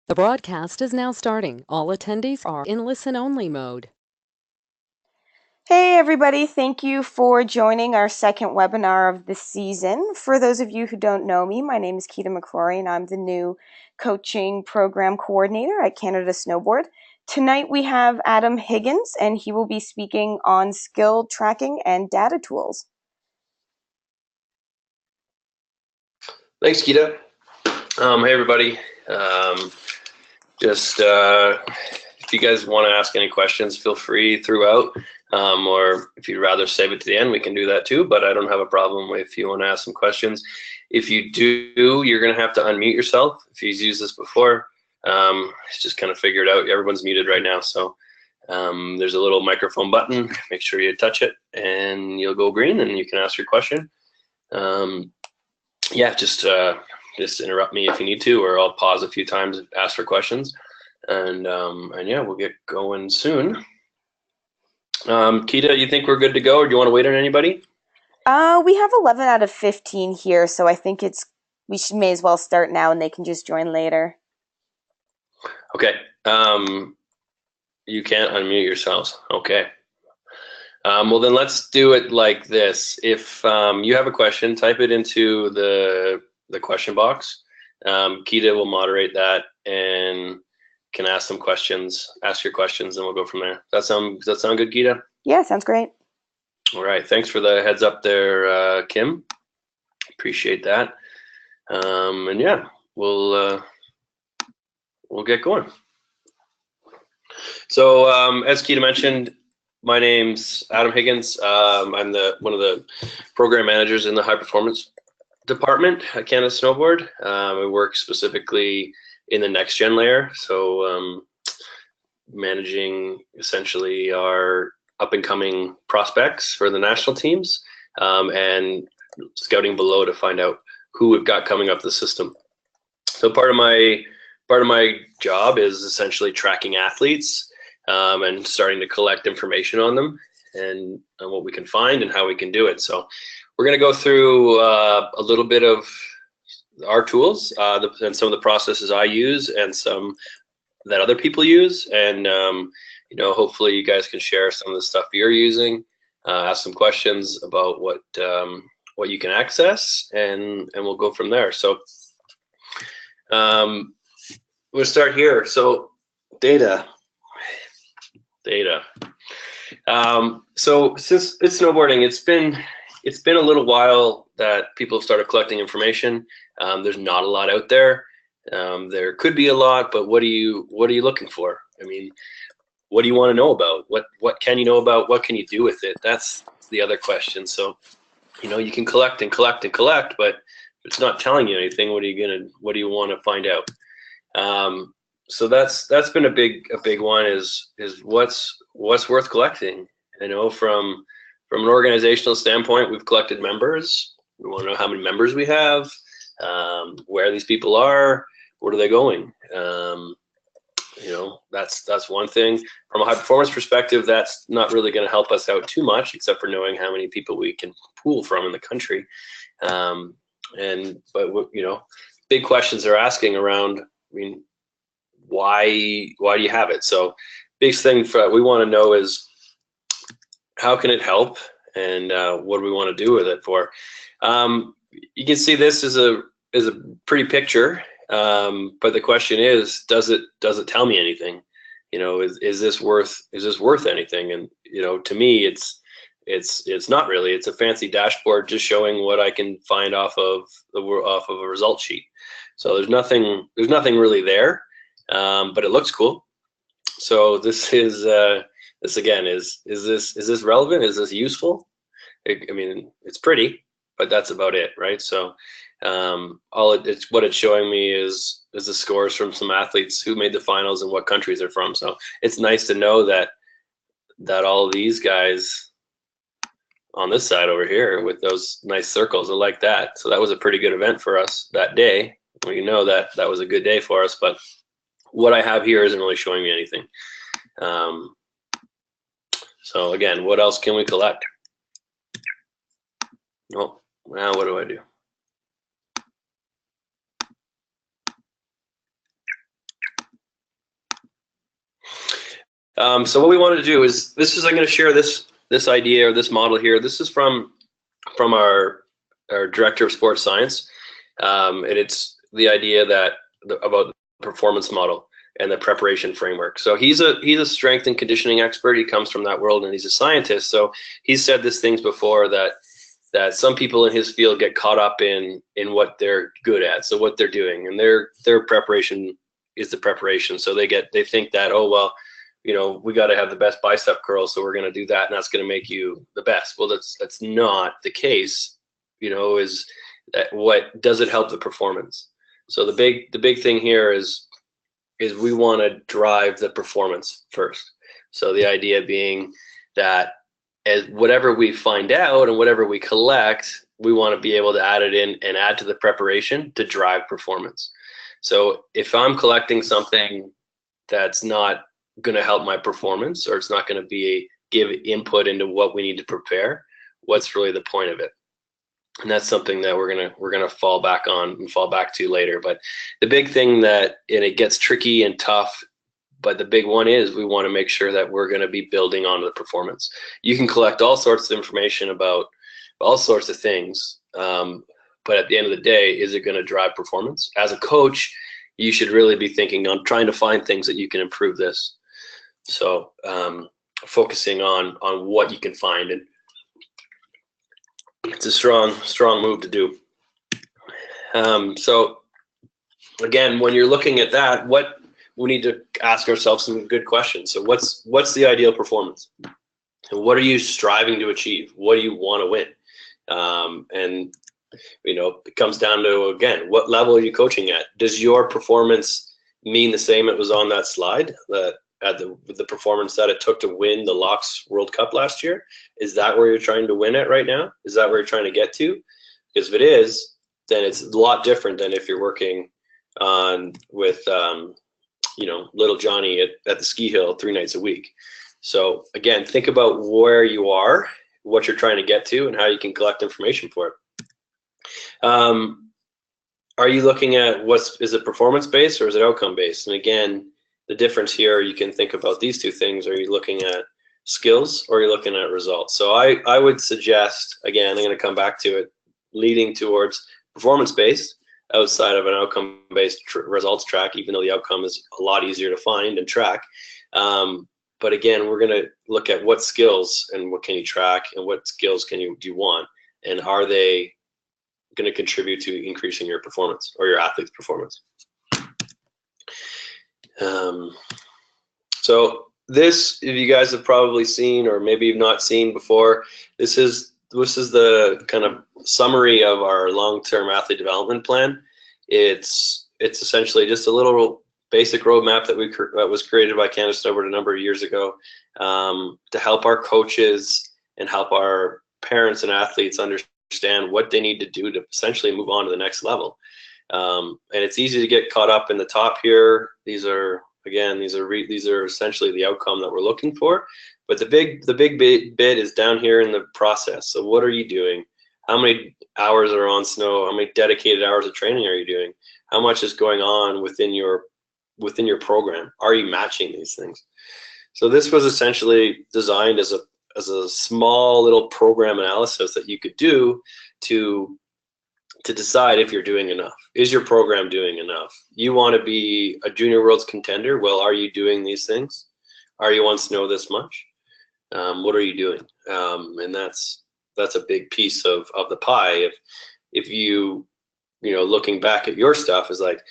The broadcast is now starting. All attendees are in listen-only mode. Hey everybody, thank you for joining our second webinar of the season. For those of you who don't know me, my name is Keita McCrory and I'm the new coaching program coordinator at Canada Snowboard. Tonight we have Adam Higgins and he will be speaking on skill tracking and data tools. Thanks, Keita. Hey everybody. If you guys want to ask any questions, feel free throughout. Or if you'd rather save it to the end, we can do that too, but I don't have a problem if you want to ask some questions. If you do, you're going to have to unmute yourself. If you've used this before, just kind of figure it out. Everyone's muted right now, so there's a little microphone button. Make sure you touch it and you'll go green and you can ask your question. Just interrupt me if you need to, or I'll pause a few times and ask for questions. And yeah, we'll get going soon. Keita, you think we're good to go, or do you want to wait on anybody? We have 11 out of 15 here, so I think may as well start now and they can just join later. Okay. You can't unmute yourselves. Okay. Well, then let's do it like this. If you have a question, type it into the question box. Keita will moderate that and can ask some questions, ask your questions, and we'll go from there. Does that sound good, Keita? Yeah, sounds great. All right. Thanks for the heads up there, Kim. Appreciate that. And yeah, we'll get going. So as Keita mentioned, my name's Adam Higgins. I'm one of the program managers in the high performance department at Canada Snowboard. I work specifically in the next gen layer, so managing essentially our up and coming prospects for the national teams, and scouting below to find out who we've got coming up the system. So part of my job is essentially tracking athletes and starting to collect information on them and on what we can find and how we can do it. So we're going to go through a little bit of our tools and some of the processes I use and some that other people use. And, hopefully you guys can share some of the stuff you're using, ask some questions about what you can access, and we'll go from there. So we'll start here. So data. So since it's snowboarding, it's been a little while that people have started collecting information. There's not a lot out there. There could be a lot, but what are you looking for? I mean, what do you want to know about? What can you know about? What can you do with it? That's the other question. So, you can collect and collect and collect, but if it's not telling you anything, what do you want to find out? So that's been a big one is what's worth collecting. From an organizational standpoint, we've collected members. We want to know how many members we have, where these people are, where are they going. That's one thing. From a high performance perspective, that's not really going to help us out too much, except for knowing how many people we can pool from in the country. But big questions they're asking around. I mean, why do you have it? So biggest thing we want to know is how can it help, and what do we want to do with it for? You can see this is a pretty picture, but the question is, does it tell me anything? Is this worth anything? And to me, it's not really. It's a fancy dashboard just showing what I can find off of a result sheet. So there's nothing really there. But it looks cool. So this is this again is this relevant? Is this useful? I mean, it's pretty, but that's about it, right? So what it's showing me is the scores from some athletes who made the finals and what countries they're from. So it's nice to know that all of these guys on this side over here with those nice circles are like that. So that was a pretty good event for us that day. We know that was a good day for us, but what I have here isn't really showing me anything. So again, what else can we collect? Oh, now what do I do? So what we wanted to do is, I'm going to share this idea or this model here. This is from our director of sports science, and it's the idea that about the performance model and the preparation framework. So he's a strength and conditioning expert. He comes from that world, and he's a scientist. So he's said these things before, that some people in his field get caught up in what they're good at, so what they're doing, and their preparation is the preparation. So they think that, oh well, we got to have the best bicep curl, so we're going to do that, and that's going to make you the best. Well, that's not the case. Is that what does it help the performance? So the big thing here is we want to drive the performance first. So the idea being that as whatever we find out and whatever we collect, we want to be able to add it in and add to the preparation to drive performance. So if I'm collecting something that's not going to help my performance, or it's not going to give input into what we need to prepare, what's really the point of it? And that's something that we're gonna fall back on and fall back to later. But the big thing and it gets tricky and tough, but the big one is we want to make sure that we're going to be building on the performance. You can collect all sorts of information about all sorts of things, but at the end of the day, is it going to drive performance? As a coach, you should really be thinking on trying to find things that you can improve this. So focusing on what you can find, and it's a strong move to do. So again, when you're looking at that, we need to ask ourselves some good questions. So what's the ideal performance? And what are you striving to achieve? What do you want to win? And it comes down to, again, what level are you coaching at? Does your performance mean the same it was on that slide, that at the performance that it took to win the Locks World Cup last year? Is that where you're trying to win at right now? Is that where you're trying to get to? Because if it is, then it's a lot different than if you're working with little Johnny at the ski hill 3 nights a week. So again, think about where you are, what you're trying to get to, and how you can collect information for it. Are you looking at is it performance based or is it outcome based? And again, the difference here, you can think about these two things. Are you looking at skills or are you looking at results? So I would suggest, again, I'm going to come back to it, leading towards performance based outside of an outcome based results track, even though the outcome is a lot easier to find and track. But again, we're going to look at what skills and what can you track and what skills do you want, and are they going to contribute to increasing your performance or your athlete's performance. So this, if you guys have probably seen or maybe you've not seen before, this is the kind of summary of our long-term athlete development plan. It's essentially just a little basic roadmap that was created by Canada Snowboard a number of years ago, to help our coaches and help our parents and athletes understand what they need to do to essentially move on to the next level. And it's easy to get caught up in the top here. These are essentially the outcome that we're looking for. But the big bit is down here in the process. So what are you doing? How many hours are on snow? How many dedicated hours of training are you doing? How much is going on within your program? Are you matching these things? So this was essentially designed as a small little program analysis that you could do to decide if you're doing enough. Is your program doing enough? You want to be a Junior Worlds contender? Well, are you doing these things? Are you on snow this much? What are you doing? And that's a big piece of the pie. If you looking back at your stuff is like,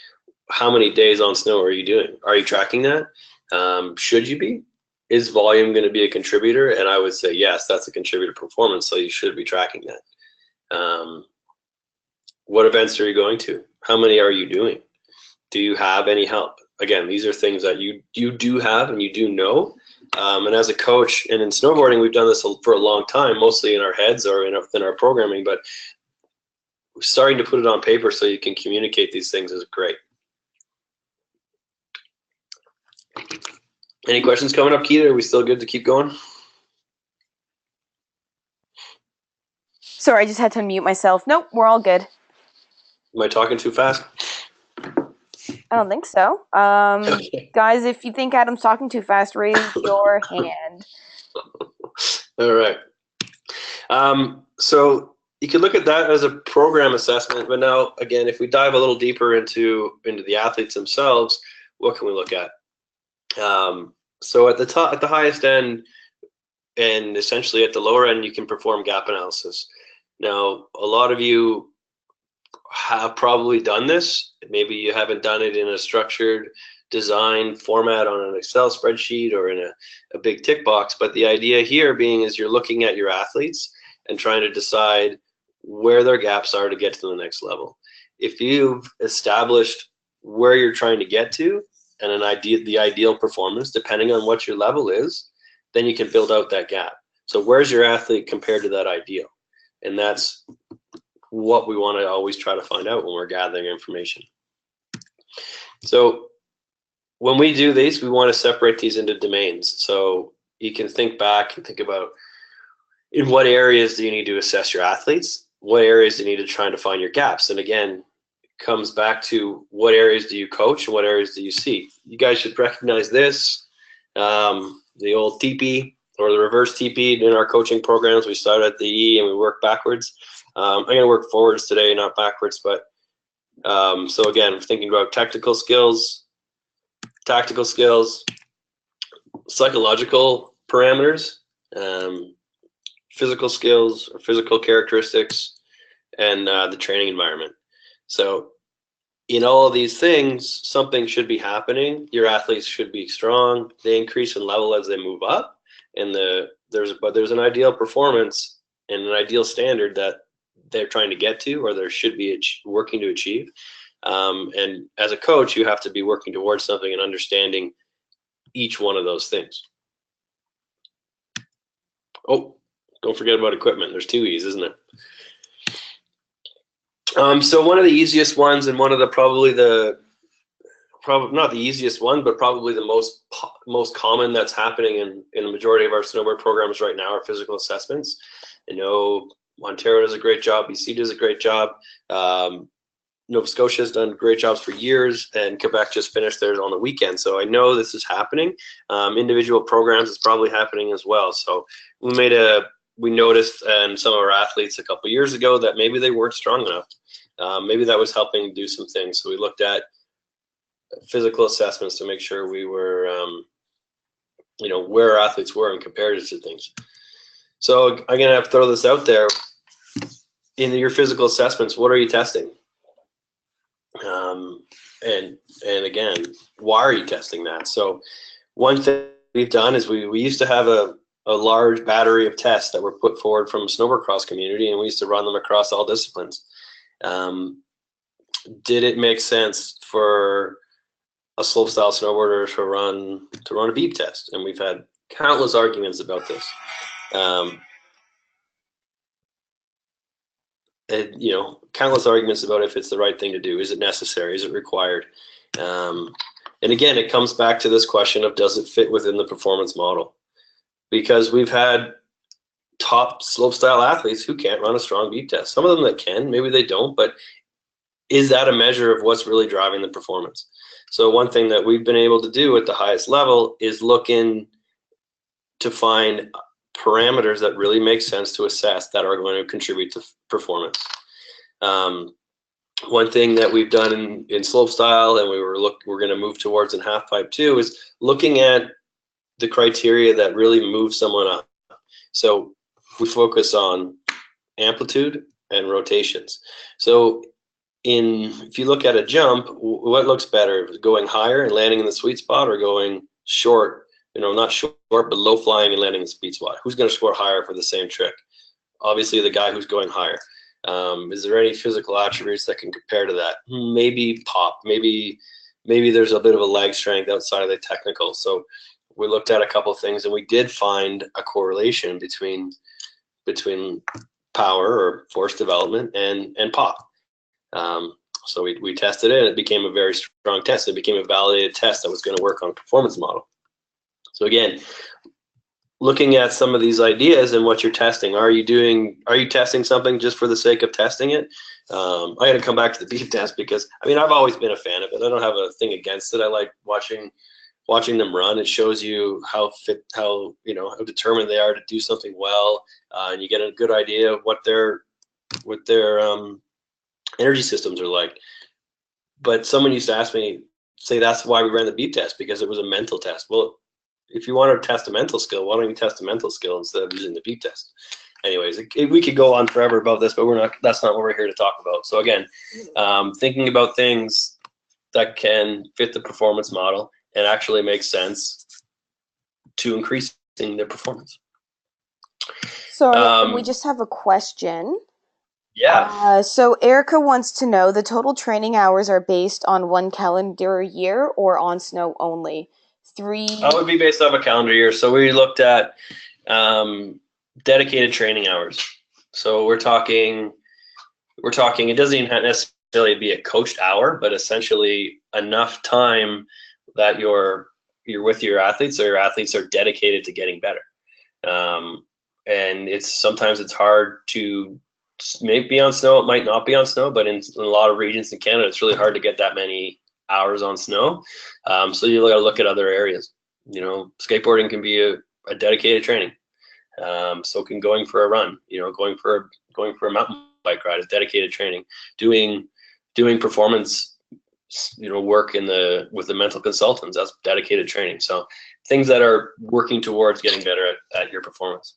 how many days on snow are you doing? Are you tracking that? Should you be? Is volume going to be a contributor? And I would say yes, that's a contributor to performance, so you should be tracking that. What events are you going to? How many are you doing? Do you have any help? Again, these are things that you do have and you do know. And as a coach and in snowboarding, we've done this for a long time, mostly in our heads or in our programming, but starting to put it on paper so you can communicate these things is great. Any questions coming up, Keita? Are we still good to keep going? Sorry, I just had to unmute myself. Nope, we're all good. Am I talking too fast? I don't think so. Guys, if you think Adam's talking too fast, raise your hand. All right. So you can look at that as a program assessment, but now again, if we dive a little deeper into the athletes themselves, what can we look at? So at the highest end, and essentially at the lower end, you can perform gap analysis. Now, a lot of you have probably done this. Maybe you haven't done it in a structured design format on an Excel spreadsheet or in a big tick box, but the idea here being is you're looking at your athletes and trying to decide where their gaps are to get to the next level. If you've established where you're trying to get to and the ideal performance, depending on what your level is, then you can build out that gap. So where's your athlete compared to that ideal? And that's what we want to always try to find out when we're gathering information. So when we do these, we want to separate these into domains. So you can think back and think about, in what areas do you need to assess your athletes? What areas do you need to try to find your gaps? And again, it comes back to what areas do you coach and what areas do you see? You guys should recognize this. The old TP or the reverse TP in our coaching programs. We start at the E and we work backwards. I'm going to work forwards today, not backwards. But so again, thinking about technical skills, tactical skills, psychological parameters, physical skills or physical characteristics, and the training environment. So in all of these things, something should be happening. Your athletes should be strong. They increase in level as they move up, and there's an ideal performance and an ideal standard that they're trying to get to, or there should be working to achieve. And as a coach, you have to be working towards something and understanding each one of those things. Oh, don't forget about equipment. There's 2 E's, isn't it? So one of the easiest ones, and one of probably not the easiest one, but probably the most common that's happening in the majority of our snowboard programs right now are physical assessments. I know Ontario does a great job, BC does a great job, Nova Scotia has done great jobs for years, and Quebec just finished theirs on the weekend. So I know this is happening. Individual programs is probably happening as well. So we noticed in some of our athletes a couple years ago that maybe they weren't strong enough. Maybe that was helping do some things. So we looked at physical assessments to make sure we were, where our athletes were and compared it to things. So I'm gonna have to throw this out there. In your physical assessments, what are you testing? And again, why are you testing that? So one thing we've done is we used to have a large battery of tests that were put forward from the snowboard cross community, and we used to run them across all disciplines. Did it make sense for a slopestyle snowboarder to run a beep test? And we've had countless arguments about this. And, countless arguments about if it's the right thing to do. Is it necessary? Is it required? And again, it comes back to this question of, does it fit within the performance model? Because we've had top slopestyle athletes who can't run a strong beep test. Some of them that can, maybe they don't, but is that a measure of what's really driving the performance? So one thing that we've been able to do at the highest level is look in to find parameters that really make sense to assess that are going to contribute to performance. One thing that we've done in slopestyle, and we're going to move towards in half pipe too, is looking at the criteria that really move someone up. So we focus on amplitude and rotations. So if you look at a jump, what looks better? Going higher and landing in the sweet spot, or going short, not short, but low flying and landing in the sweet spot? Who's going to score higher for the same trick? Obviously the guy who's going higher. Is there any physical attributes that can compare to that? Maybe pop, maybe there's a bit of a leg strength outside of the technical. So we looked at a couple of things, and we did find a correlation between power or force development and pop. So we tested it, and it became a very strong test. It became a validated test that was going to work on a performance model. So again, looking at some of these ideas and what you're testing. Are you testing something just for the sake of testing it? I got to come back to the beep test because I've always been a fan of it. I don't have a thing against it. I like watching them run. It shows you how determined they are to do something well, and you get a good idea of what their energy systems are like. But someone used to ask me, say that's why we ran the beep test, because it was a mental test. Well, if you want to test a mental skill, why don't you test a mental skill instead of using the beep test? Anyways, we could go on forever about this, but that's not what we're here to talk about. So again, thinking about things that can fit the performance model and actually make sense to increasing their performance. So we just have a question. Yeah. So Erica wants to know, the total training hours are based on 1 calendar year or on snow only? It would be based off a calendar year. So we looked at dedicated training hours. So we're talking, it doesn't even necessarily be a coached hour, but essentially enough time that you're with your athletes, or your athletes are dedicated to getting better. And sometimes it's hard to maybe be on snow. It might not be on snow, but in a lot of regions in Canada, it's really hard to get that many hours on snow. So you got to look at other areas. Skateboarding can be a dedicated training. So can going for a run, going for a mountain bike ride is dedicated training. Doing performance, work with the mental consultants, that's dedicated training. So things that are working towards getting better at your performance.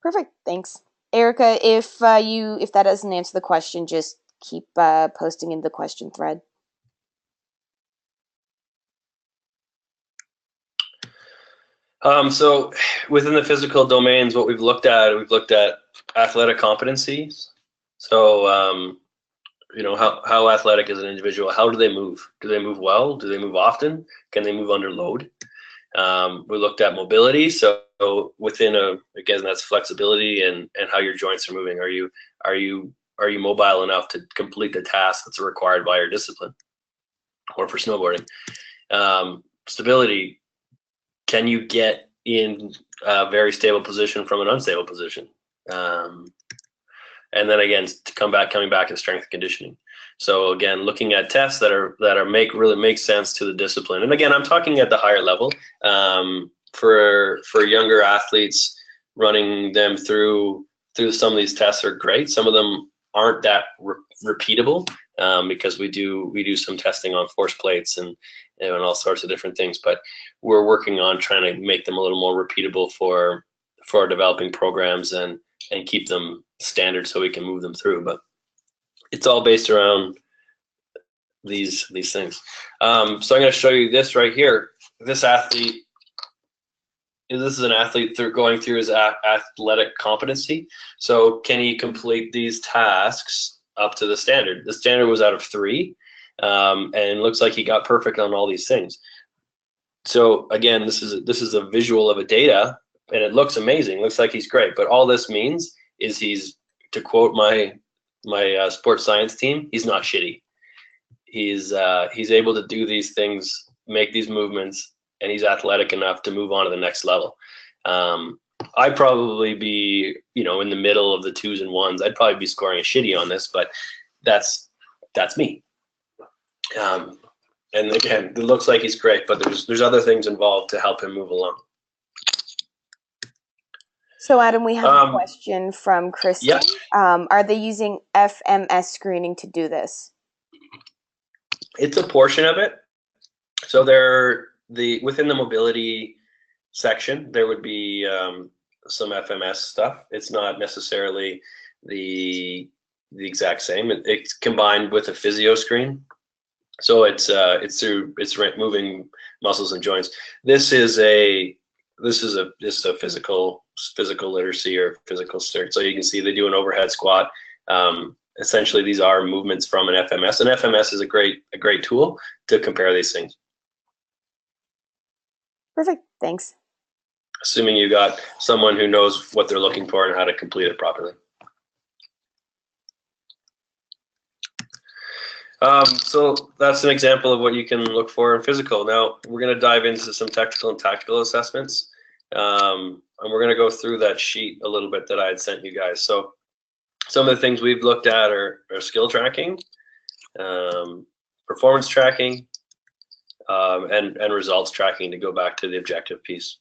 Perfect, thanks. Erica, if that doesn't answer the question, just keep posting in the question thread. So within the physical domains, what we've looked at athletic competencies. So, how athletic is an individual? How do they move? Do they move well? Do they move often? Can they move under load? We looked at mobility. So within again, that's flexibility and how your joints are moving. Are you mobile enough to complete the task that's required by your discipline? Or for snowboarding, stability. Can you get in a very stable position from an unstable position? And then again, coming back to strength and conditioning. So again, looking at tests that really make sense to the discipline. And again, I'm talking at the higher level. For younger athletes, running them through some of these tests are great. Some of them aren't that repeatable because we do some testing on force plates and all sorts of different things. But we're working on trying to make them a little more repeatable for our developing programs and keep them standard so we can move them through. But it's all based around these things. So I'm going to show you this right here. This is an athlete going through his athletic competency. So can he complete these tasks up to the standard? The standard was out of 3, and it looks like he got perfect on all these things. So again, this is a visual of a data, and it looks amazing. It looks like he's great, but all this means is he's, to quote my sports science team, he's not shitty. He's able to do these things, make these movements, and he's athletic enough to move on to the next level. I'd probably be, in the middle of the 2s and 1s. I'd probably be scoring a shitty on this, but that's me. And again, it looks like he's great, but there's other things involved to help him move along. So Adam, we have a question from Kristen. Yeah. Are they using FMS screening to do this? It's a portion of it. So within the mobility section, there would be some FMS stuff. It's not necessarily the exact same. It's combined with a physio screen. So it's moving muscles and joints. This is a physical literacy or physical cert. So you can see they do an overhead squat. Essentially, these are movements from an FMS, and FMS is a great tool to compare these things. Perfect, thanks. Assuming you got someone who knows what they're looking for and how to complete it properly. So that's an example of what you can look for in physical. Now we're going to dive into some technical and tactical assessments, and we're going to go through that sheet a little bit that I had sent you guys. So some of the things we've looked at are skill tracking, performance tracking, and results tracking, to go back to the objective piece.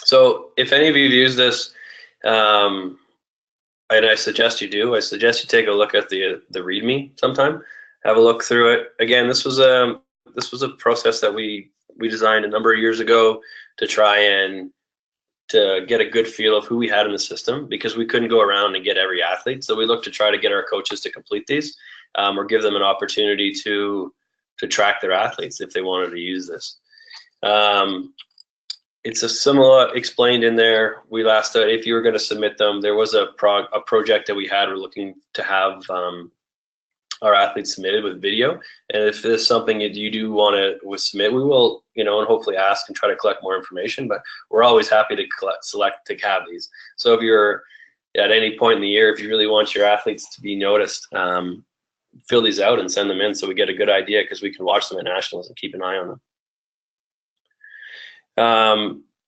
So if any of you have used this, and I suggest you do, I suggest you take a look at the README sometime. Have a look through it. Again, this was a process that we designed a number of years ago to try and to get a good feel of who we had in the system, because we couldn't go around and get every athlete. So we looked to try to get our coaches to complete these, or give them an opportunity to track their athletes if they wanted to use this. It's a similar explained in there. We last, if you were going to submit them, there was a project that we had. We're looking to have our athletes submitted with video. And if there's something that you do want to submit, we will, and hopefully ask and try to collect more information. But we're always happy to select to have these. So if you're at any point in the year, if you really want your athletes to be noticed, fill these out and send them in so we get a good idea, because we can watch them at nationals and keep an eye on them.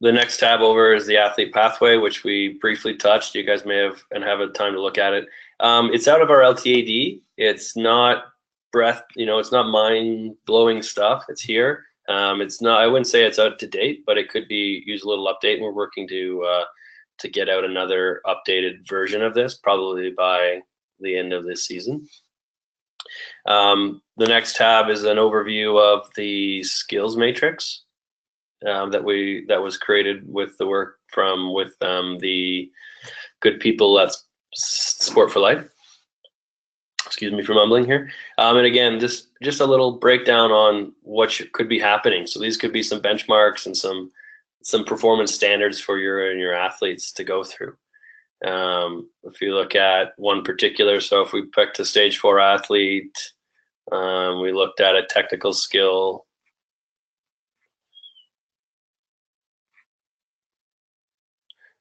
The next tab over is the athlete pathway, which we briefly touched. You guys may have a time to look at it. It's out of our LTAD. It's not it's not mind-blowing stuff. It's here. It's not, I wouldn't say it's out to date, but it could be use a little update. And we're working to get out another updated version of this, probably by the end of this season. The next tab is an overview of the skills matrix that was created with the work with the good people at Sport for Life. Excuse me for mumbling here. And again, just a little breakdown on what could be happening. So these could be some benchmarks and some performance standards for your athletes to go through. If you look at one particular, so if we picked a stage 4 athlete, we looked at a technical skill.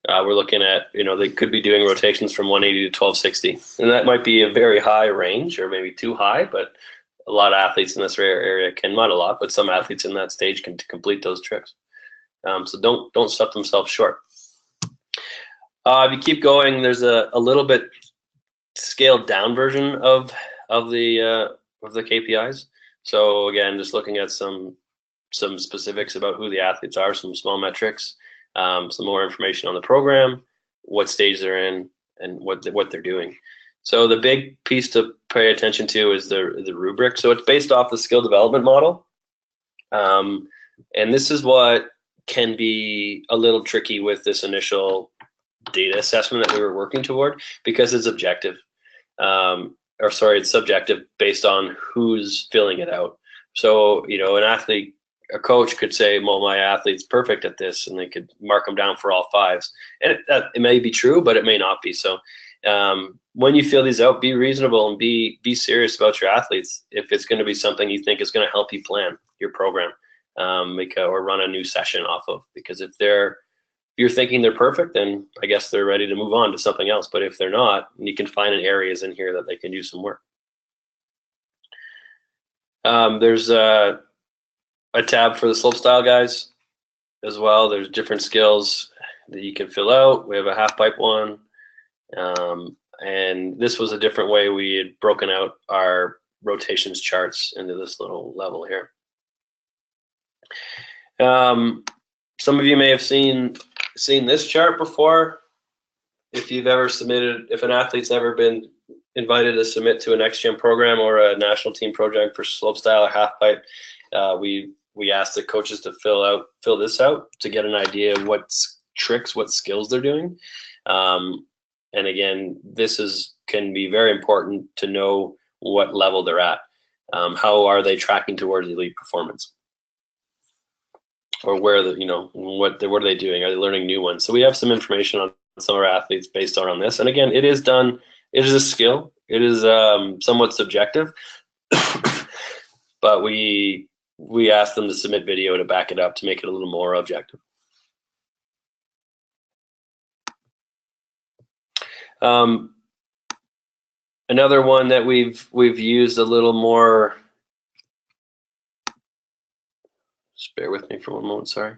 We're looking at, they could be doing rotations from 180 to 1260. And that might be a very high range, or maybe too high, but a lot of athletes in this area can, not a lot, but some athletes in that stage can complete those tricks. So don't stop themselves short. If you keep going, there's a little bit scaled down version of the KPIs. So again, just looking at some specifics about who the athletes are, some small metrics. Some more information on the program, what stage they're in, and what they're doing. So the big piece to pay attention to is the rubric. So it's based off the skill development model, and this is what can be a little tricky with this initial data assessment that we were working toward, because it's objective, it's subjective based on who's filling it out. So a coach could say, well, my athlete's perfect at this, and they could mark them down for all 5s. And it may be true, but it may not be. So when you fill these out, be reasonable and be serious about your athletes. If it's going to be something you think is going to help you plan your program, or run a new session off of, because if you're thinking they're perfect, then I guess they're ready to move on to something else. But if they're not, you can find areas in here that they can do some work. There's a tab for the slopestyle guys as well. There's different skills that you can fill out. We have a half pipe one, and this was a different way we had broken out our rotations charts into this little level here. Some of you may have seen this chart before. If you've ever submitted, if an athlete's ever been invited to submit to a next gen program or a national team project for slopestyle or half pipe, we asked the coaches to fill this out to get an idea of what tricks, what skills they're doing. And again, this can be very important to know what level they're at. How are they tracking towards elite performance? Or what are they doing? Are they learning new ones? So we have some information on some of our athletes based on this. And again, it is a skill. It is somewhat subjective. but we asked them to submit video to back it up to make it a little more objective. Another one that we've used a little more. Just bear with me for one moment. Sorry.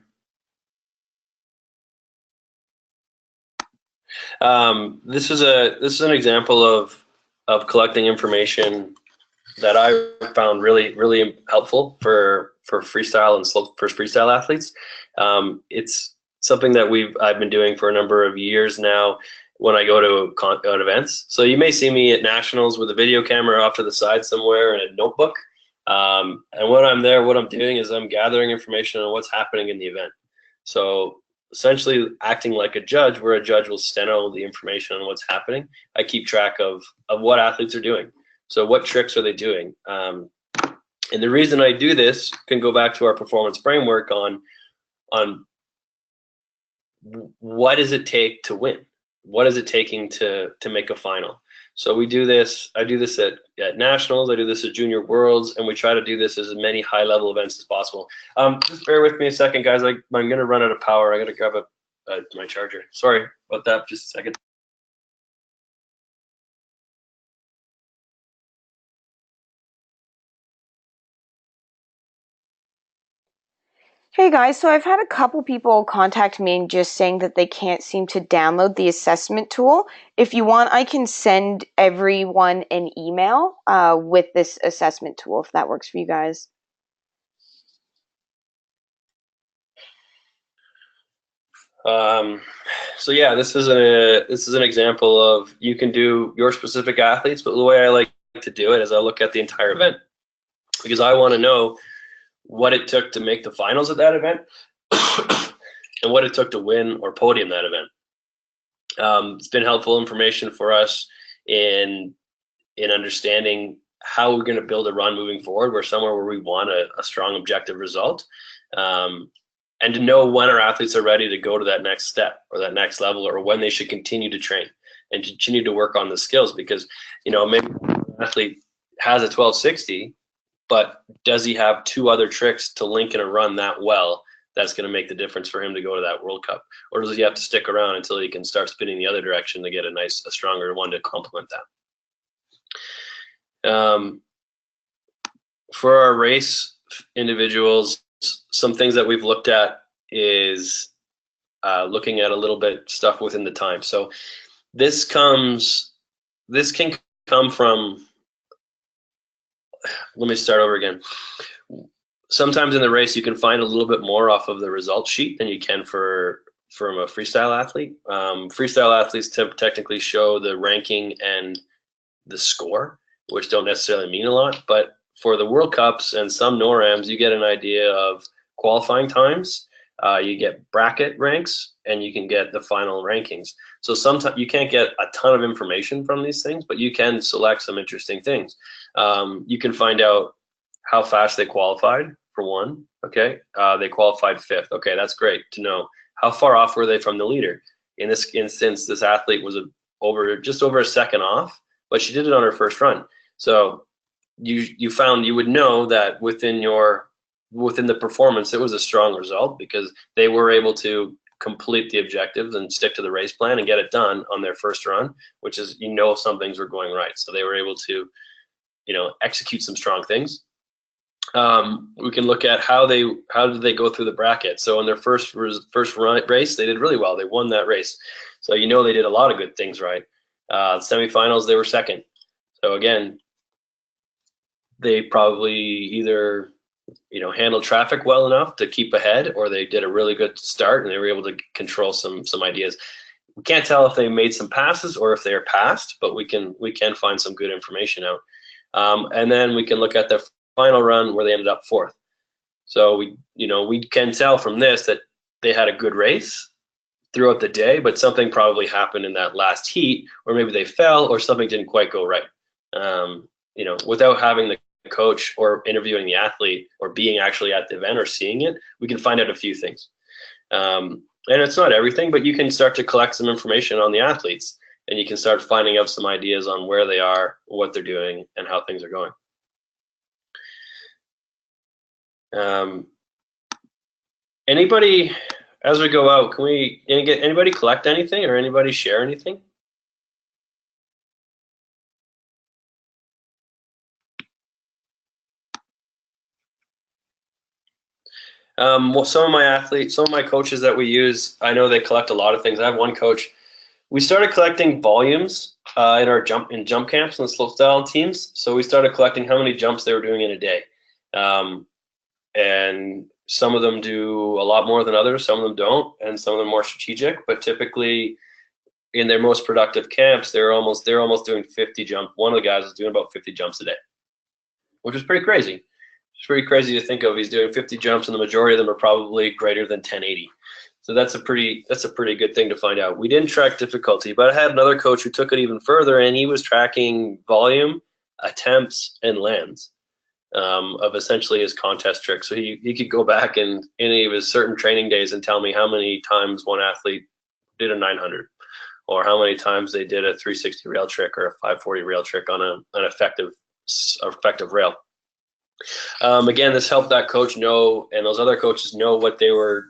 This is an example of collecting information that I found really helpful for freestyle and slope for freestyle athletes. It's something that I've been doing for a number of years now when I go to events. So you may see me at nationals with a video camera off to the side somewhere and a notebook. And when I'm there, what I'm doing is I'm gathering information on what's happening in the event. So essentially acting like a judge, where a judge will steno the information on what's happening. I keep track of what athletes are doing. So what tricks are they doing? And the reason I do this can go back to our performance framework on what does it take to win? What is it taking to make a final? So we do this, I do this at nationals, I do this at junior worlds, and we try to do this as many high level events as possible. Just bear with me a second, guys. I'm gonna run out of power. I gotta grab my charger. Sorry about that, just a second. Hey guys, so I've had a couple people contact me and just saying that they can't seem to download the assessment tool. If you want, I can send everyone an email with this assessment tool, if that works for you guys. So yeah, this is an example of, you can do your specific athletes, but the way I like to do it is I look at the entire event, because I want to know what it took to make the finals at that event and what it took to win or podium that event. It's been helpful information for us in understanding how we're going to build a run moving forward. We're somewhere where we want a strong objective result, and to know when our athletes are ready to go to that next step or that next level, or when they should continue to train and continue to work on the skills. Because, you know, maybe an athlete has a 1260, but does he have two other tricks to link in a run that well that's going to make the difference for him to go to that World Cup? Or does he have to stick around until he can start spinning the other direction to get a stronger one to complement that? For our race individuals, some things that we've looked at is looking at a little bit stuff within the time. So this can come from, let me start over again. Sometimes in the race, you can find a little bit more off of the result sheet than you can from a freestyle athlete. Freestyle athletes technically show the ranking and the score, which don't necessarily mean a lot. But for the World Cups and some NORAMs, you get an idea of qualifying times, you get bracket ranks, and you can get the final rankings. So sometimes you can't get a ton of information from these things, but you can select some interesting things. You can find out how fast they qualified, for one. Okay, they qualified 5th. Okay, that's great to know. How far off were they from the leader? In this instance, this athlete was just over a second off, but she did it on her first run. So you would know that within the performance, it was a strong result, because they were able to complete the objectives and stick to the race plan and get it done on their first run, which is, some things were going right. So they were able to, execute some strong things. We can look at how did they go through the bracket. So in their first race, they did really well. They won that race. So they did a lot of good things right. Semifinals, they were second. So again, they probably either handled traffic well enough to keep ahead, or they did a really good start and they were able to control some ideas. We can't tell if they made some passes or if they are passed, but we can find some good information out. And then we can look at their final run where they ended up 4th. So we can tell from this that they had a good race throughout the day, but something probably happened in that last heat, or maybe they fell, or something didn't quite go right. Without having the coach or interviewing the athlete or being actually at the event or seeing it, we can find out a few things. And it's not everything, but you can start to collect some information on the athletes, and you can start finding out some ideas on where they are, what they're doing, and how things are going. Anybody, as we go out, can we get anybody collect anything or anybody share anything? Well, some of my athletes, some of my coaches that we use, I know they collect a lot of things. I have one coach. We started collecting volumes in our jump camps and slopestyle teams. So we started collecting how many jumps they were doing in a day, and some of them do a lot more than others. Some of them don't, and some of them more strategic. But typically, in their most productive camps, they're almost doing 50 jump. One of the guys is doing about 50 jumps a day, which is pretty crazy. It's pretty crazy to think of. He's doing 50 jumps, and the majority of them are probably greater than 1080. So that's a pretty good thing to find out. We didn't track difficulty, but I had another coach who took it even further, and he was tracking volume, attempts, and lands of essentially his contest trick. So he could go back in any of his certain training days and tell me how many times one athlete did a 900, or how many times they did a 360 rail trick or a 540 rail trick on an effective rail. Again, this helped that coach know, and those other coaches know what they were,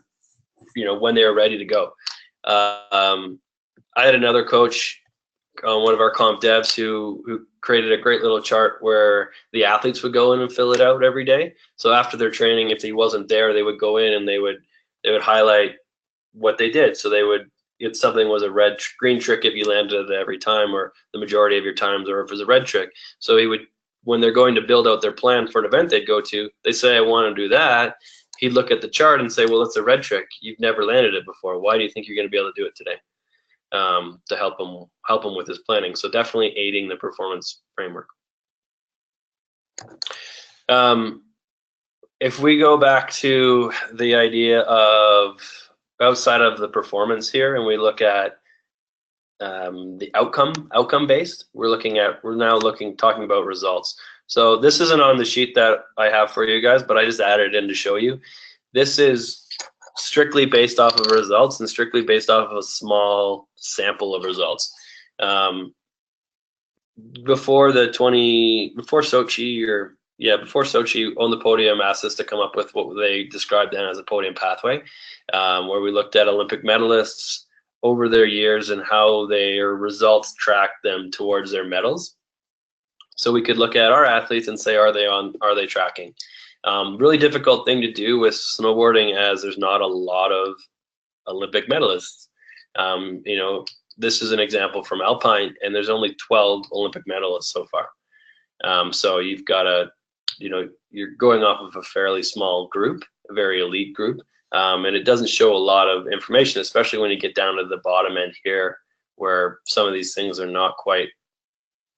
when they were ready to go. I had another coach, one of our comp devs, who created a great little chart where the athletes would go in and fill it out every day. So after their training, if he wasn't there, they would go in and they would highlight what they did. So if something was a green trick, if you landed it every time, or the majority of your times, or if it was a red trick. So he would, when they're going to build out their plan for an event they'd go to, they say, I want to do that. He'd look at the chart and say, well, it's a red trick. You've never landed it before. Why do you think you're going to be able to do it today? To help him with his planning. So definitely aiding the performance framework. If we go back to the idea of outside of the performance here, and we look at the outcome based, we're now talking about results. So this isn't on the sheet that I have for you guys, but I just added it in to show you. This is strictly based off of results and strictly based off of a small sample of results. Before Sochi on the podium asked us to come up with what they described then as a podium pathway, where we looked at Olympic medalists over their years and how their results tracked them towards their medals. So we could look at our athletes and say, are they tracking? Really difficult thing to do with snowboarding, as there's not a lot of Olympic medalists. This is an example from Alpine, and there's only 12 Olympic medalists so far. So you've got you're going off of a fairly small group, a very elite group, and it doesn't show a lot of information, especially when you get down to the bottom end here, where some of these things are not quite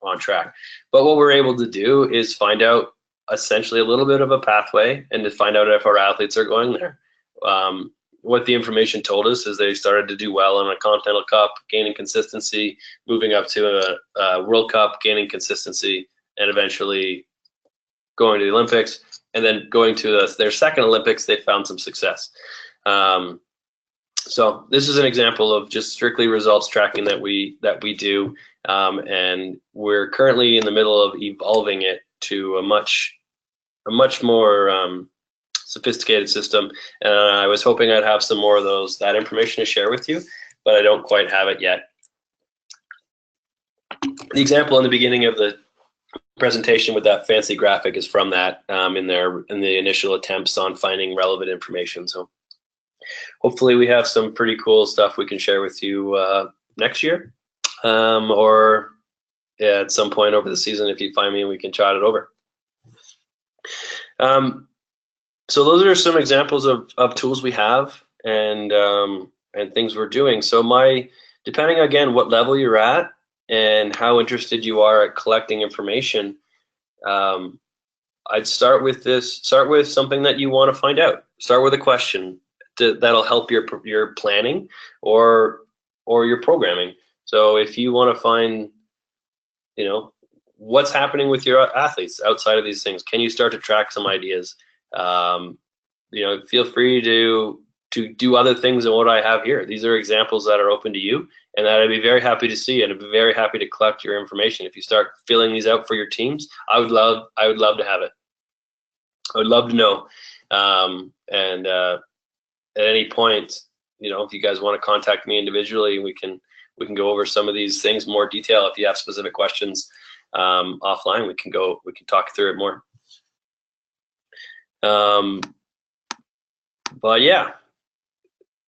on track. But what we're able to do is find out essentially a little bit of a pathway, and to find out if our athletes are going there. What the information told us is they started to do well on a Continental Cup, gaining consistency, moving up to a World Cup, gaining consistency, and eventually going to the Olympics. And then going to their second Olympics, they found some success. So this is an example of just strictly results tracking that we do, and we're currently in the middle of evolving it to a much more sophisticated system. And I was hoping I'd have some more of that information to share with you, but I don't quite have it yet. The example in the beginning of the presentation with that fancy graphic is from that in the initial attempts on finding relevant information. So hopefully we have some pretty cool stuff we can share with you next year, or at some point over the season if you find me and we can chat it over. So those are some examples of tools we have and things we're doing. So depending again what level you're at and how interested you are at collecting information, I'd start with something that you want to find out. Start with a question that'll help your planning or your programming. So if you want to find, what's happening with your athletes outside of these things, can you start to track some ideas? Feel free to do other things than what I have here. These are examples that are open to you, and that I'd be very happy to see, and I'd be very happy to collect your information. If you start filling these out for your teams, I would love to have it. I would love to know And at any point, if you guys want to contact me individually, we can go over some of these things in more detail. If you have specific questions offline, we can talk through it more. But yeah,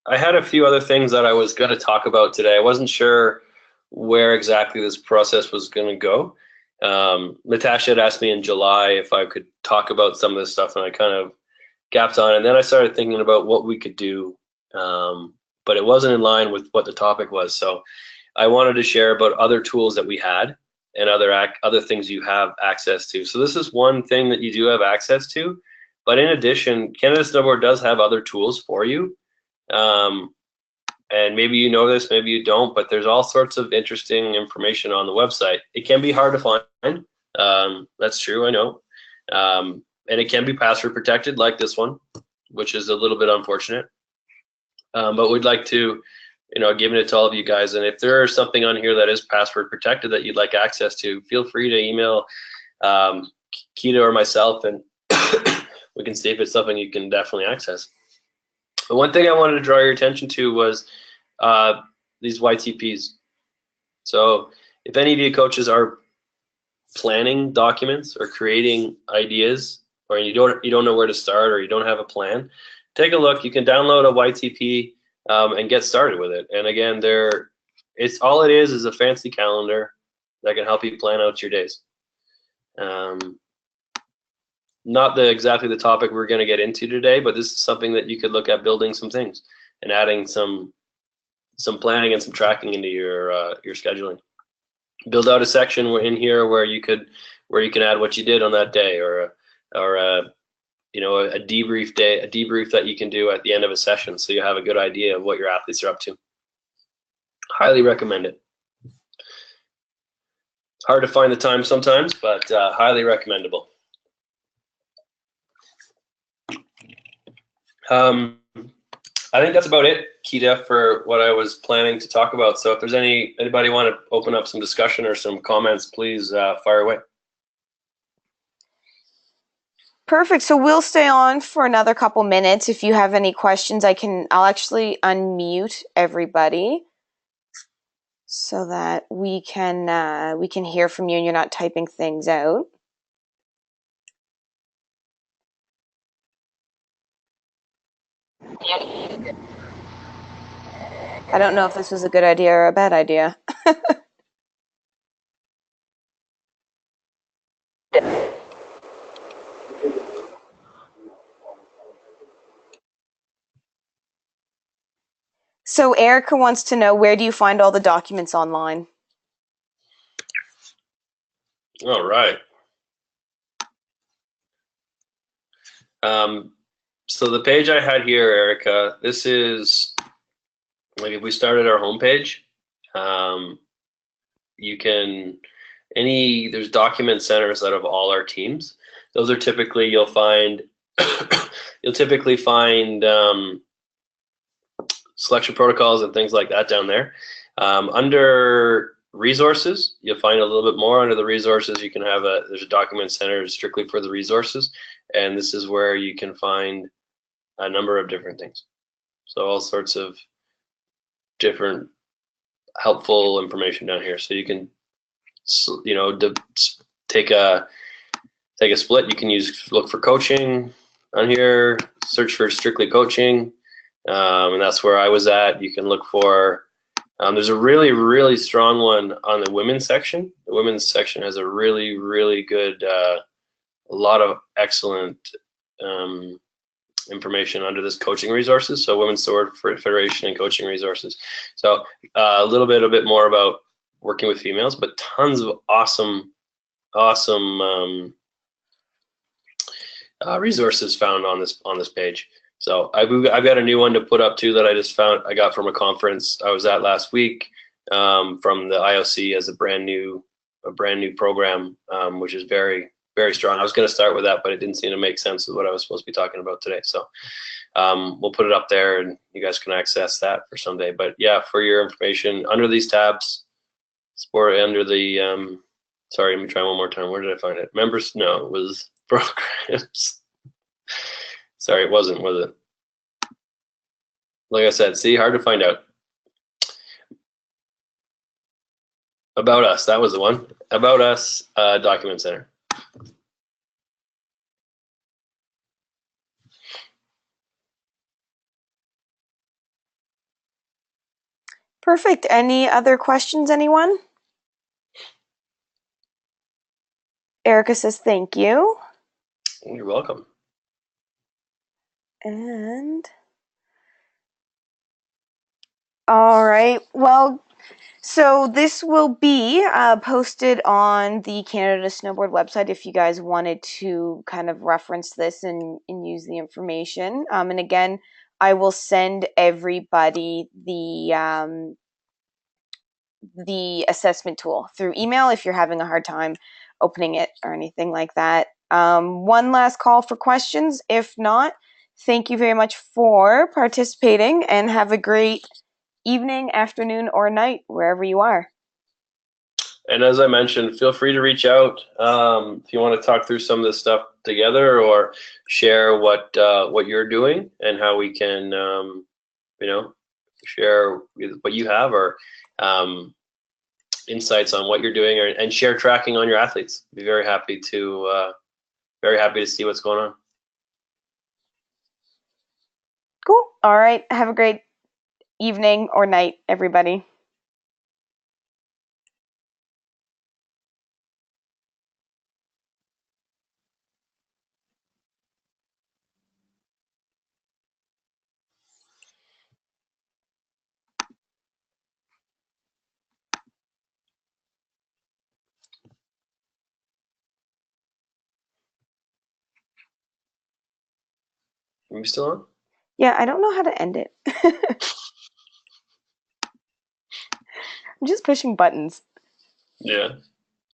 I had a few other things that I was going to talk about today. I wasn't sure where exactly this process was going to go. Natasha had asked me in July if I could talk about some of this stuff, and I kind of gapped on. And then I started thinking about what we could do, but it wasn't in line with what the topic was. So I wanted to share about other tools that we had and other things you have access to. So this is one thing that you do have access to, but in addition, Canada Snowboard does have other tools for you. And maybe you know this, maybe you don't, but there's all sorts of interesting information on the website. It can be hard to find. That's true, I know. And it can be password protected like this one, which is a little bit unfortunate. But we'd like to, give it to all of you guys. And if there is something on here that is password protected that you'd like access to, feel free to email Keita or myself, and we can see if it's something you can definitely access. But one thing I wanted to draw your attention to was these YTPs. So if any of you coaches are planning documents or creating ideas, or you don't know where to start, or you don't have a plan, take a look. You can download a YTP and get started with it. And again, all it is a fancy calendar that can help you plan out your days. Not exactly the topic we're going to get into today, but this is something that you could look at building some things and adding some planning and some tracking into your scheduling. Build out a section in here where you can add what you did on that day, or a debrief day, a debrief that you can do at the end of a session, so you have a good idea of what your athletes are up to. Highly recommend it. Hard to find the time sometimes, but highly recommendable. I think that's about it, Keita, for what I was planning to talk about. So if there's anybody want to open up some discussion or some comments, please fire away. Perfect. So we'll stay on for another couple minutes. If you have any questions, I'll actually unmute everybody so that we can hear from you and you're not typing things out. I don't know if this was a good idea or a bad idea. So Erica wants to know, where do you find all the documents online? All right. So the page I had here, Erica, this is like if we started our homepage, there's document centers out of all our teams. Those are typically, you'll typically find selection protocols and things like that down there. Under resources, you'll find a little bit more. Under the resources, you can have there's a document center strictly for the resources, and this is where you can find a number of different things. So all sorts of different helpful information down here. So you can, take a split. You can look for coaching on here, search for strictly coaching, and that's where I was at. You can look for, there's a really, really strong one on the women's section. The women's section has a really, really good, a lot of excellent information under this coaching resources. So Women's Sword Federation and coaching resources. So a bit more about working with females, but tons of awesome resources found on this page. So I've got a new one to put up too that I got from a conference I was at last week, from the IOC as a brand new program, which is very, very strong. I was going to start with that, but it didn't seem to make sense with what I was supposed to be talking about today. So we'll put it up there and you guys can access that for someday. But yeah, for your information, under these tabs, under the, sorry, let me try one more time. Where did I find it? Members? No, it was programs. Sorry, it wasn't, was it? Like I said, see, hard to find out. About Us, that was the one. About Us, Document Center. Perfect. Any other questions, anyone? Erica says thank you. You're welcome. And all right. Well, so this will be posted on the Canada Snowboard website if you guys wanted to kind of reference this and use the information. And again, I will send everybody the assessment tool through email if you're having a hard time opening it or anything like that. One last call for questions. If not, thank you very much for participating and have a great evening, afternoon, or night, wherever you are. And as I mentioned, feel free to reach out if you want to talk through some of this stuff together, or share what you're doing and how we can, share what you have, or insights on what you're doing, and share tracking on your athletes. Be very happy to see what's going on. Cool. All right. Have a great evening or night, everybody. Are you still on? Yeah, I don't know how to end it. I'm just pushing buttons. Yeah.